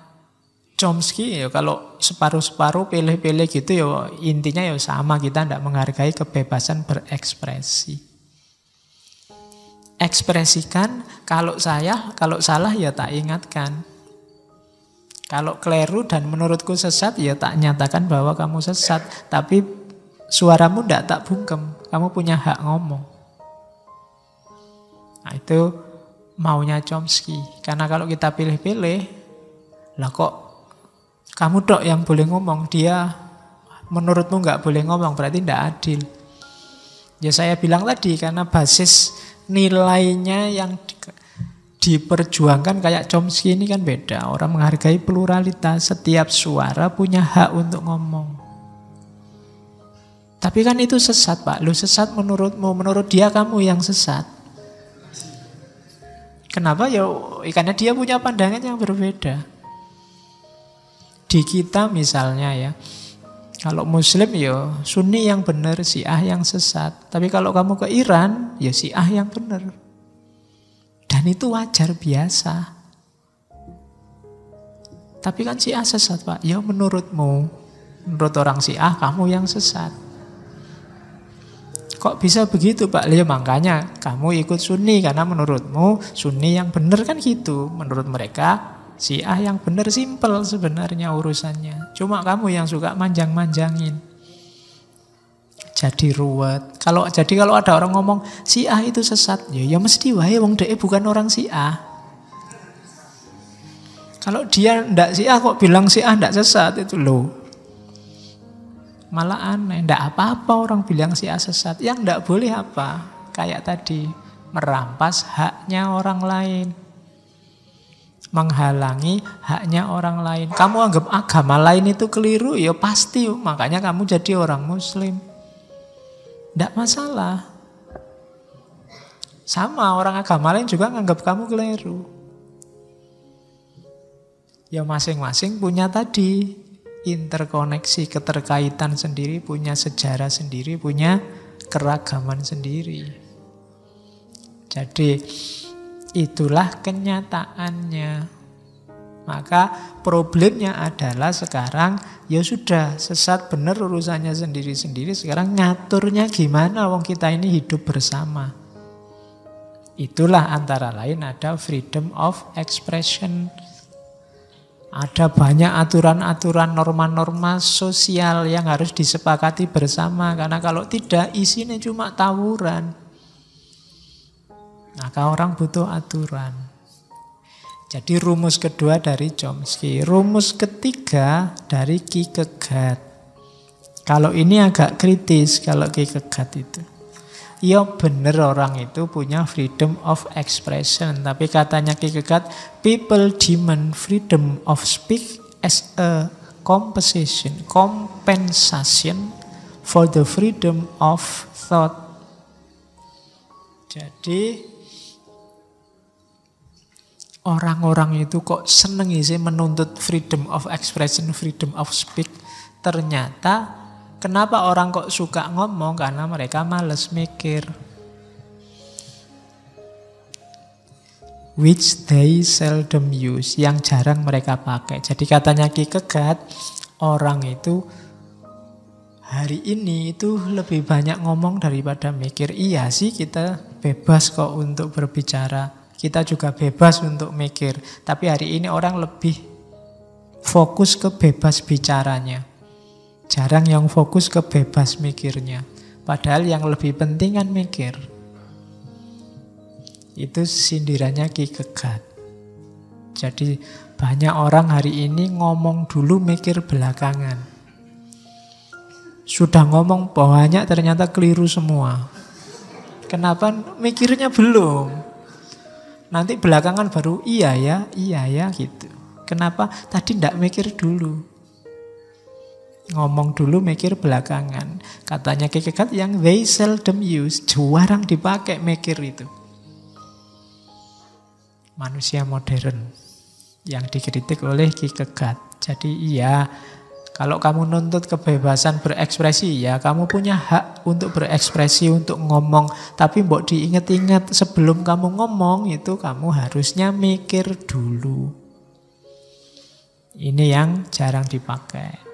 Chomsky, ya kalau separuh-separuh pilih-pilih gitu ya intinya ya sama, kita tidak menghargai kebebasan berekspresi. Ekspresikan, kalau salah ya tak ingatkan. Kalau keliru dan menurutku sesat ya tak nyatakan bahwa kamu sesat, tapi suaramu tidak tak bungkem, kamu punya hak ngomong. Nah itu maunya Chomsky. Karena kalau kita pilih-pilih, lah kok kamu dok yang boleh ngomong, dia menurutmu nggak boleh ngomong, berarti tidak adil. Ya saya bilang tadi, karena basis nilainya yang diperjuangkan kayak Chomsky ini kan beda. Orang menghargai pluralitas, setiap suara punya hak untuk ngomong. Tapi kan itu sesat Pak, lu sesat menurutmu, menurut dia kamu yang sesat. Kenapa? Ya karena dia punya pandangan yang berbeda. Di kita misalnya ya, kalau Muslim ya Sunni yang benar, Syiah yang sesat. Tapi kalau kamu ke Iran, ya Syiah yang benar. Dan itu wajar biasa. Tapi kan Syiah sesat, Pak. Ya menurutmu, menurut orang Syiah kamu yang sesat. Kok bisa begitu, Pak? Ya makanya kamu ikut Sunni karena menurutmu Sunni yang benar kan gitu. Menurut mereka Syiah yang benar, simpel sebenarnya urusannya. Cuma kamu yang suka manjang-manjangin. Jadi ruwet. Kalau ada orang ngomong Syiah itu sesat, ya mesti wae wong dhek bukan orang Syiah. Kalau dia ndak Syiah kok bilang Syiah ndak sesat, itu loh. Malah aneh, ndak apa-apa orang bilang Syiah sesat. Yang ndak boleh apa? Kayak tadi, merampas haknya orang lain. Menghalangi haknya orang lain. Kamu anggap agama lain itu keliru, ya pasti. Makanya kamu jadi orang Muslim. Ndak masalah. Sama orang agama lain juga nganggap kamu keliru. Ya masing-masing punya tadi interkoneksi, keterkaitan sendiri, punya sejarah sendiri, punya keragaman sendiri. Jadi itulah kenyataannya. Maka problemnya adalah sekarang ya sudah sesat benar urusannya sendiri-sendiri. Sekarang ngaturnya gimana wong kita ini hidup bersama. Itulah antara lain ada freedom of expression. Ada banyak aturan-aturan, norma-norma sosial yang harus disepakati bersama. Karena kalau tidak, isinya cuma tawuran. Maka orang butuh aturan. Jadi rumus kedua dari Chomsky. Rumus ketiga dari Kierkegaard. Kalau ini agak kritis, kalau Kierkegaard itu. Ya benar orang itu punya freedom of expression. Tapi katanya Kierkegaard, people demand freedom of speech as a compensation for the freedom of thought. Jadi orang-orang itu kok seneng sih menuntut freedom of expression, freedom of speech. Ternyata kenapa orang kok suka ngomong? Karena mereka males mikir. Which they seldom use. Yang jarang mereka pakai. Jadi katanya Kierkegaard, orang itu hari ini itu lebih banyak ngomong daripada mikir. Iya sih, kita bebas kok untuk berbicara. Kita juga bebas untuk mikir. Tapi hari ini orang lebih fokus ke bebas bicaranya. Jarang yang fokus ke bebas mikirnya. Padahal yang lebih penting kan mikir. Itu sindirannya Kierkegaard. Jadi banyak orang hari ini ngomong dulu mikir belakangan. Sudah ngomong banyak ternyata keliru semua. Kenapa? Mikirnya belum. Nanti belakangan baru iya ya gitu. Kenapa? Tadi tidak mikir dulu. Ngomong dulu, mikir belakangan. Katanya Kierkegaard yang they seldom use, jarang dipakai mikir itu. Manusia modern yang dikritik oleh Kierkegaard. Jadi iya, kalau kamu nuntut kebebasan berekspresi, ya kamu punya hak untuk berekspresi, untuk ngomong. Tapi mbok diingat-ingat sebelum kamu ngomong itu kamu harusnya mikir dulu. Ini yang jarang dipakai.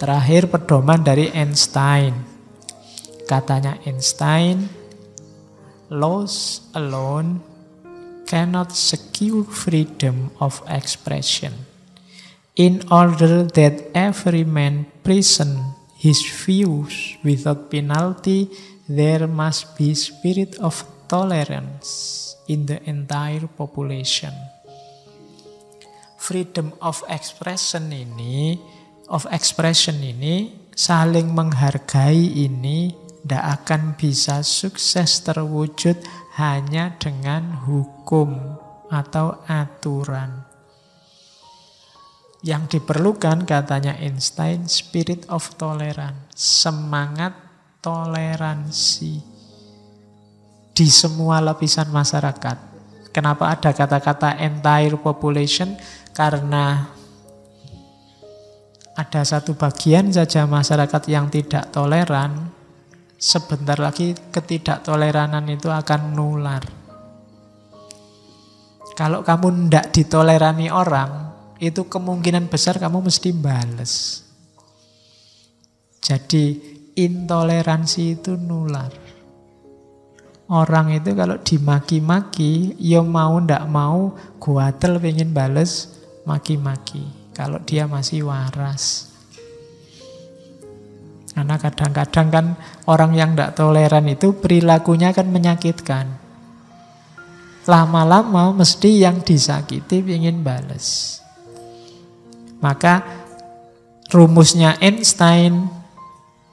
Terakhir pedoman dari Einstein. Katanya Einstein, laws alone cannot secure freedom of expression. In order that every man present his views without penalty, there must be spirit of tolerance in the entire population. Freedom of expression ini, saling menghargai ini tidak akan bisa sukses terwujud hanya dengan hukum atau aturan. Yang diperlukan, katanya Einstein, spirit of tolerance, semangat toleransi di semua lapisan masyarakat. Kenapa ada kata-kata entire population? Karena ada satu bagian saja masyarakat yang tidak toleran, sebentar lagi ketidaktoleranan itu akan nular. Kalau kamu tidak ditolerani orang, itu kemungkinan besar kamu mesti bales. Jadi intoleransi itu nular. Orang itu kalau dimaki-maki, ya mau ndak mau, guatel pengen bales maki-maki. Kalau dia masih waras. Karena kadang-kadang kan orang yang ndak toleran itu perilakunya kan menyakitkan. Lama-lama mesti yang disakiti pengen bales. Maka rumusnya Einstein,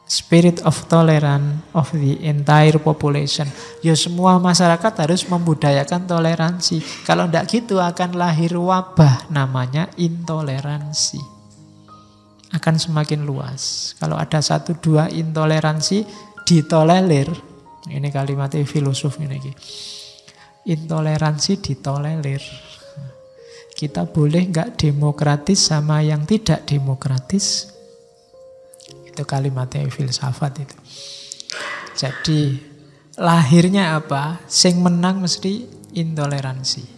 spirit of tolerance of the entire population. Ya semua masyarakat harus membudayakan toleransi. Kalau tidak gitu akan lahir wabah namanya intoleransi. Akan semakin luas. Kalau ada 1-2 intoleransi ditolerir. Ini kalimatnya filosof ini. Intoleransi ditolerir. Kita boleh nggak demokratis sama yang tidak demokratis. Itu kalimatnya filsafat itu. Jadi lahirnya apa? Sing menang mesti intoleransi.